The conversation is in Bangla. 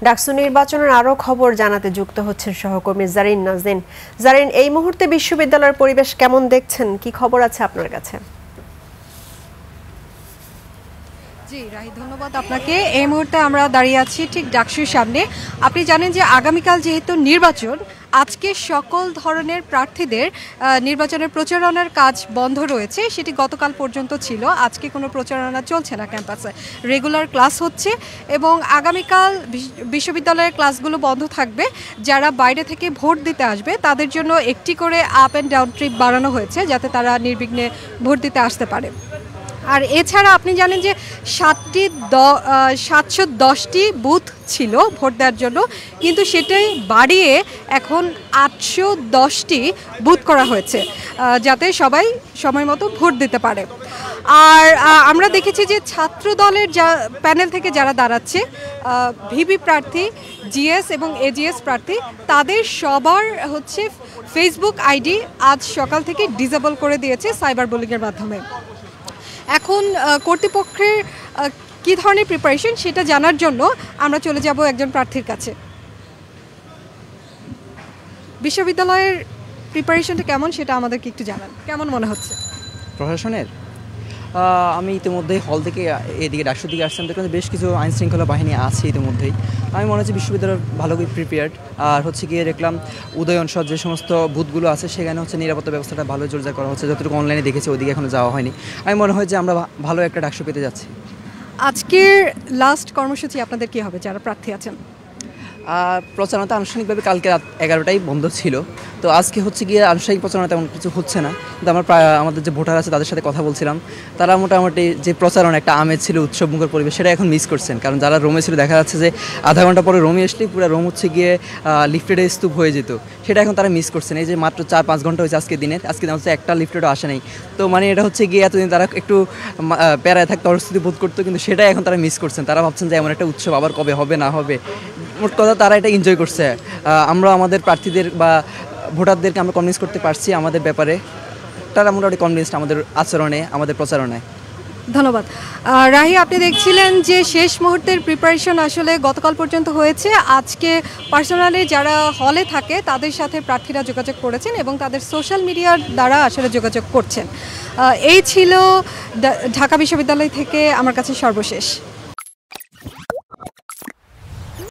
ডাকসু নির্বাচনের আরও খবর জানাতে যুক্ত হচ্ছেন সহকর্মী জারিন নাজনীন। জারিন, এই মুহূর্তে বিশ্ববিদ্যালয়ের পরিবেশ কেমন দেখছেন, কি খবর আছে আপনার কাছে? জি রাহি, ধন্যবাদ আপনাকে। এই মুহূর্তে আমরা দাঁড়িয়ে আছি ঠিক ডাকসুর সামনে। আপনি জানেন যে আগামীকাল যেহেতু নির্বাচন, আজকে সকল ধরনের প্রার্থীদের নির্বাচনের প্রচারণার কাজ বন্ধ রয়েছে। সেটি গতকাল পর্যন্ত ছিল। আজকে কোনো প্রচারণা চলছে না ক্যাম্পাসে, রেগুলার ক্লাস হচ্ছে এবং আগামীকাল বিশ্ববিদ্যালয়ের ক্লাসগুলো বন্ধ থাকবে। যারা বাইরে থেকে ভোট দিতে আসবে তাদের জন্য একটি করে আপ অ্যান্ড ডাউন ট্রিপ বাড়ানো হয়েছে, যাতে তারা নির্বিঘ্নে ভোট দিতে আসতে পারে। আর এছাড়া আপনি জানেন যে 710টি বুথ ছিল ভোট দেওয়ার জন্য, কিন্তু সেটাই বাড়িয়ে এখন 810টি বুথ করা হয়েছে, যাতে সবাই সময় মতো ভোট দিতে পারে। আর আমরা দেখেছি যে ছাত্র দলের প্যানেল থেকে যারা দাঁড়াচ্ছে, ভিপি প্রার্থী, জিএস এবং এজিএস প্রার্থী, তাদের সবার ফেসবুক আইডি আজ সকাল থেকে ডিসেবল করে দিয়েছে সাইবার বুলিংয়ের মাধ্যমে। এখন কর্তৃপক্ষের কী ধরনের প্রিপারেশন সেটা জানার জন্য আমরা চলে যাব একজন প্রার্থীর কাছে। বিশ্ববিদ্যালয়ের প্রিপারেশনটা কেমন সেটা আমাদেরকে একটু জানান, কেমন মনে হচ্ছে? প্রশাসনের আমি ইতিমধ্যেই হল থেকে এদিকে ডাকসুর দিকে আসছিলাম, দেখলাম বেশ কিছু আইন শৃঙ্খলা বাহিনী আছে ইতিমধ্যেই। আমি মনে হচ্ছে বিশ্ববিদ্যালয় ভালো করে প্রিপেয়ার্ড। আর গিয়ে দেখলাম উদয়ন সহ যে সমস্ত বুথগুলো আছে সেখানে নিরাপত্তা ব্যবস্থাটা ভালো জোরদার করা হচ্ছে। যতটুকু অনলাইনে দেখেছি ওদিকে এখনও যাওয়া হয়নি। আমি মনে হয় যে আমরা ভালো একটা ডাকসু পেতে যাচ্ছি। আজকের লাস্ট কর্মসূচি আপনাদের কী হবে যারা প্রার্থী আছেন? প্রচারণা আনুষ্ঠানিকভাবে কালকে রাত 11টায় বন্ধ ছিল, তো আজকে গিয়ে আনুষ্ঠানিক প্রচারণা তেমন কিছু হচ্ছে না। কিন্তু আমাদের যে ভোটার আছে তাদের সাথে কথা বলছিলাম, তারা মোটামুটি যে প্রচারণা একটা আমেজ ছিল, উৎসবমুখর পরিবেশ, সেটা এখন মিস করছেন। কারণ যারা রোমে ছিল দেখা যাচ্ছে যে আধা ঘন্টা পরে রোমে আসলেই পুরো রোম গিয়ে লিফটেডে স্তূপ হয়ে যেত, সেটা এখন তারা মিস করছেন। এই যে মাত্র 4-5 ঘন্টা হয়েছে আজকে দিনের, আজকে একটা লিফটেডও আসে নাই। তো এটা গিয়ে এতদিন তারা একটু প্যারায় থাকতে অস্বস্তি বোধ করতো, কিন্তু সেটাই এখন তারা মিস করছেন। তারা ভাবছেন যে এমন একটা উৎসব আবার কবে হবে না হবে। মোট কথা তারা এটা এনজয় করছে। আমরা আমাদের প্রার্থীদের বা ভোটারদেরকে আমরা কনভিন্স করতে পারছি আমাদের ব্যাপারে। তারা মোটামুটি কনভিন্সড আমাদের আচরণে, আমাদের প্রচারণায়। ধন্যবাদ। রাহি, আপনি দেখছিলেন যে শেষ মুহূর্তের প্রিপারেশন আসলে গতকাল পর্যন্ত হয়েছে। আজকে পার্সোনালি যারা হলে থাকে তাদের সাথে প্রার্থীরা যোগাযোগ করেছেন এবং তাদের সোশ্যাল মিডিয়ার দ্বারা আসলে যোগাযোগ করছেন। এই ছিল ঢাকা বিশ্ববিদ্যালয় থেকে আমার কাছে সর্বশেষ।